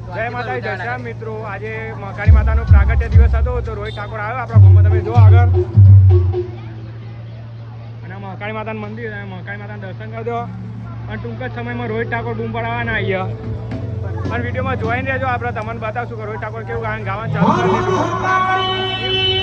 જય માતાજી જય શ્યામ મિત્રો, આજે મહાકાળી માતાનો પ્રાગટ્ય દિવસ હતો તો રોહિત ઠાકોર આવ્યો આપણા ગામમાં. તમે જો આગળ અને મહાકાળી માતાનું મંદિર અને મહાકાળી માતાના દર્શન કરી દો. અને ટૂંક જ સમયમાં રોહિત ઠાકોર બૂમ પડાવવાના આવ્યા અને વિડીયોમાં જોઈને રહેજો. આપણે તમને બતાવશું કે રોહિત ઠાકોર કેવું ગાવાનું ચાલુ કરી દીધું.